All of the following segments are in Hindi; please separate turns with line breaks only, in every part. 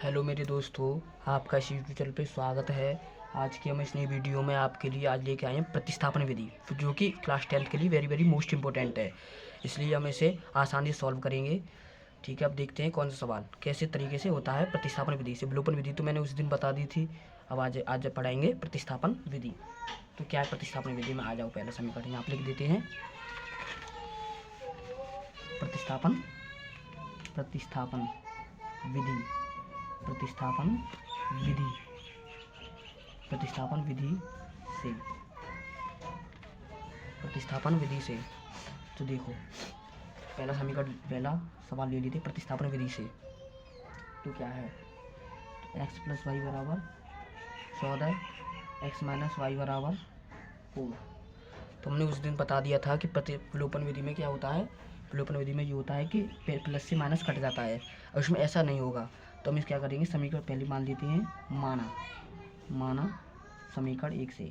हेलो मेरे दोस्तों, आपका इस यूट्यूब चैनल पे स्वागत है। आज की हम इस नई वीडियो में आपके लिए आज लेके आए हैं प्रतिस्थापन विधि, जो कि क्लास 10th के लिए वेरी वेरी मोस्ट इंपॉर्टेंट है। इसलिए हम इसे आसानी से सॉल्व करेंगे। ठीक है, अब देखते हैं कौन सा सवाल कैसे तरीके से होता है प्रतिस्थापन विधि से। विलोपन विधि तो मैंने उस दिन बता दी थी, अब आज आज पढ़ाएंगे प्रतिस्थापन विधि। तो क्या है प्रतिस्थापन विधि में? आ जाओ, पहले समीकरण यहाँ पर लिख देते हैं। प्रतिस्थापन प्रतिस्थापन विधि प्रतिस्थापन विधि प्रतिस्थापन विधि से प्रतिस्थापन विधि से तो देखो, पहला सवाल ले लेते प्रतिस्थापन विधि से। तो क्या है? एक्स प्लस वाई बराबर 14, एक्स माइनस वाई बराबर 4। तो हमने उस दिन बता दिया था कि विलोपन विधि में क्या होता है। विलोपन विधि में ये होता है कि प्लस से माइनस कट जाता है, और उसमें ऐसा नहीं होगा। तो हम इस क्या करेंगे, समीकरण पहले मान लेते हैं। माना समीकरण एक से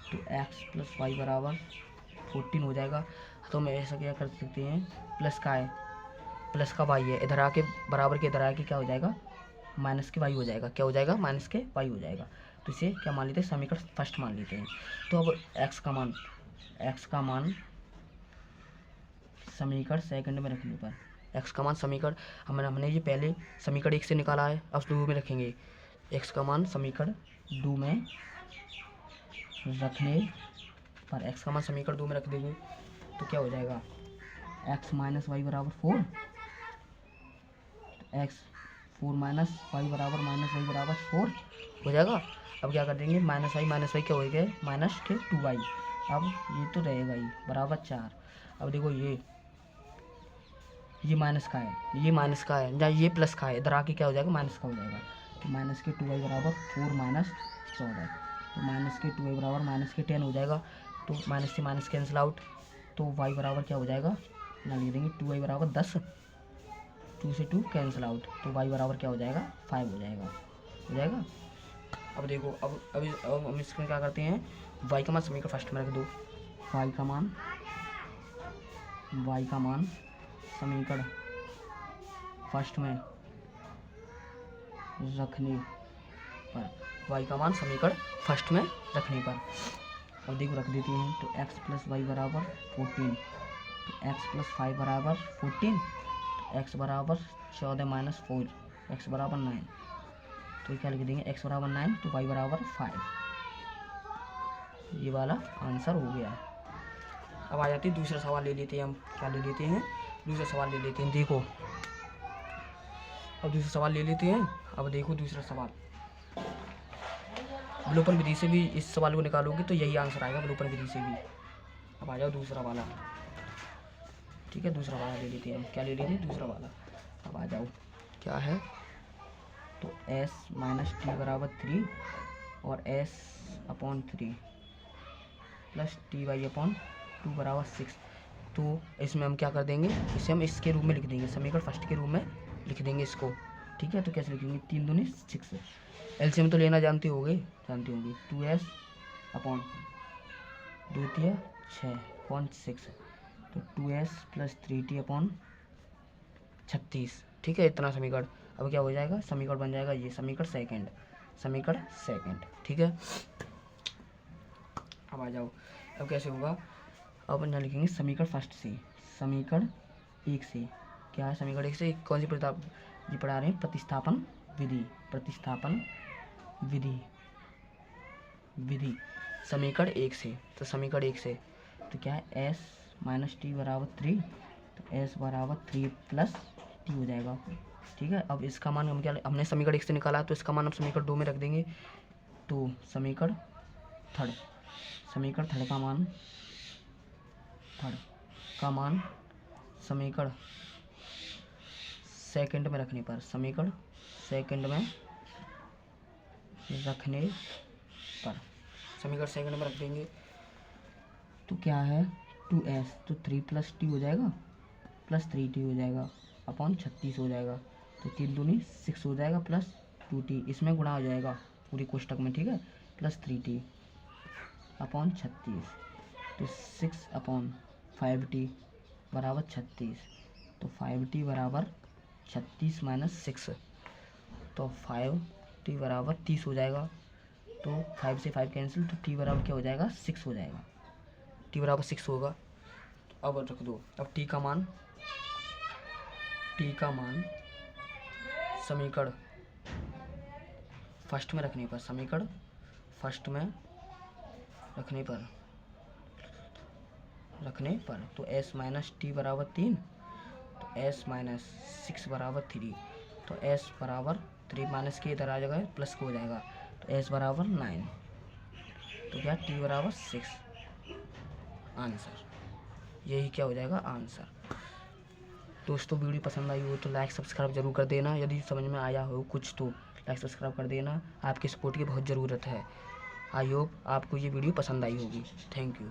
तो एक्स प्लस वाई बराबर 14 हो जाएगा। तो हम ऐसा क्या कर सकते हैं, प्लस का वाई है, इधर आके बराबर के इधर आके क्या हो जाएगा, माइनस के वाई हो जाएगा। क्या हो जाएगा? माइनस के वाई हो जाएगा। तो इसे क्या मान लेते हैं, समीकरण फर्स्ट मान लेते हैं। तो अब एक्स का मान समीकरण सेकंड में रखने पर, एक्स का मान समीकरण हमने ये पहले समीकरण एक से निकाला है, अब 2 में रखेंगे। एक्स का मान समीकरण 2 में रखने पर, एक्स का मान समीकरण 2 में रख देंगे तो क्या हो जाएगा, एक्स माइनस वाई बराबर 4, एक्स 4 माइनस वाई बराबर 4 हो जाएगा। अब क्या कर देंगे, माइनस वाई क्या हो गया, माइनस के 2y। अब ये तो रहेगा ही बराबर 4। अब देखो ये माइनस का है, या ये प्लस का है, इधर आके क्या हो जाएगा, माइनस का हो जाएगा। तो माइनस के 2y बराबर 4 माइनस 14। तो माइनस के 2y बराबर माइनस के 10 हो जाएगा। तो माइनस से माइनस कैंसिल आउट, तो y बराबर क्या हो जाएगा, ना लिख देंगे 2y बराबर 10, 2 से 2 कैंसिल आउट, तो y बराबर क्या हो जाएगा, 5 हो जाएगा। अब देखो, अब हम इसमें क्या करते हैं, y का मान समीकरण फर्स्ट में रख दो। y का मान समीकरण फर्स्ट में रखने पर, y का मान समीकरण फर्स्ट में रखने पर अब देखो रख देते हैं। तो x प्लस वाई बराबर 14, तो x प्लस 5 बराबर 14, तो x बराबर 14 माइनस 4, x बराबर 9। तो क्या लिख देंगे, x बराबर 9 तो y बराबर 5। ये वाला आंसर हो गया। अब आ जाती है दूसरा सवाल ले लेते हैं हम। क्या ले लेते हैं, दूसरा सवाल ले लेते हैं। देखो, अब दूसरा सवाल ले लेते हैं। अब देखो दूसरा सवाल, विलोपन विधि से भी इस सवाल को निकालोगे तो यही आंसर आएगा, विलोपन विधि से भी। अब आ जाओ दूसरा वाला। ठीक है, दूसरा वाला ले लेते हैं हम। क्या ले लेते हैं, दूसरा वाला। अब आ जाओ, क्या है, तो s माइनस टी बराबर 3 और s upon 3 plus T Y upon 2 बराबर 6। तो इसमें हम क्या कर देंगे, इसे हम इसके रूप में लिख देंगे, समीकरण फर्स्ट के रूप में लिख देंगे इसको। ठीक है, तो कैसे लिखेंगे, 3 दूनी 6, एलसीएम तो लेना जानती होंगी 2s अपॉन 2 तिया 6 अपॉन 6, तो 2s प्लस 3t अपॉन 36। ठीक है, इतना समीकरण। अब क्या हो जाएगा, समीकरण बन जाएगा ये समीकरण सेकंड। ठीक है, अब आ जाओ, अब कैसे होगा, अब यहाँ लिखेंगे समीकरण फर्स्ट से, समीकरण एक से। क्या है समीकरण एक से, कौन सी ये पढ़ा रहे हैं, प्रतिस्थापन विधि समीकरण एक से। तो समीकरण एक से तो क्या है, s माइनस टी बराबर 3, तो s बराबर 3 प्लस टी हो जाएगा। ठीक है, अब इसका मान हम क्या, हमने समीकरण एक से निकाला तो इसका मान हम समीकरण 2 में रख देंगे। तो समीकरण थर्ड का मान समीकरण सेकंड में रखने पर, समीकरण सेकंड में रख देंगे। तो क्या है, 2s, तो 3 प्लस टी हो जाएगा, प्लस 3t हो जाएगा अपॉन 36 हो जाएगा। तो 3 दूनी 6 हो जाएगा, प्लस 2t, इसमें गुणा हो जाएगा पूरी कोष्टक में। ठीक है, प्लस 3t अपॉन 36, तो 6 अपॉन 5t बराबर 36, तो 5t बराबर 36 माइनस 6 तो 5t बराबर 30 हो जाएगा। तो 5 से 5 कैंसिल, तो t बराबर क्या हो जाएगा 6 हो जाएगा। t बराबर 6 होगा। तो अब रख दो। अब t का मान समीकरण फर्स्ट में रखने पर, समीकरण फर्स्ट में रखने पर तो s माइनस टी बराबर 3, तो s माइनस 6 बराबर 3, तो s बराबर 3 माइनस के इधर आ जाएगा प्लस को हो जाएगा, तो s बराबर 9, तो क्या t बराबर 6 आंसर। यही क्या हो जाएगा आंसर। दोस्तों वीडियो पसंद आई हो तो लाइक सब्सक्राइब जरूर कर देना। यदि समझ में आया हो कुछ तो लाइक सब्सक्राइब कर देना। आपकी सपोर्ट की बहुत ज़रूरत है। आई होप आपको ये वीडियो पसंद आई होगी। Thank you.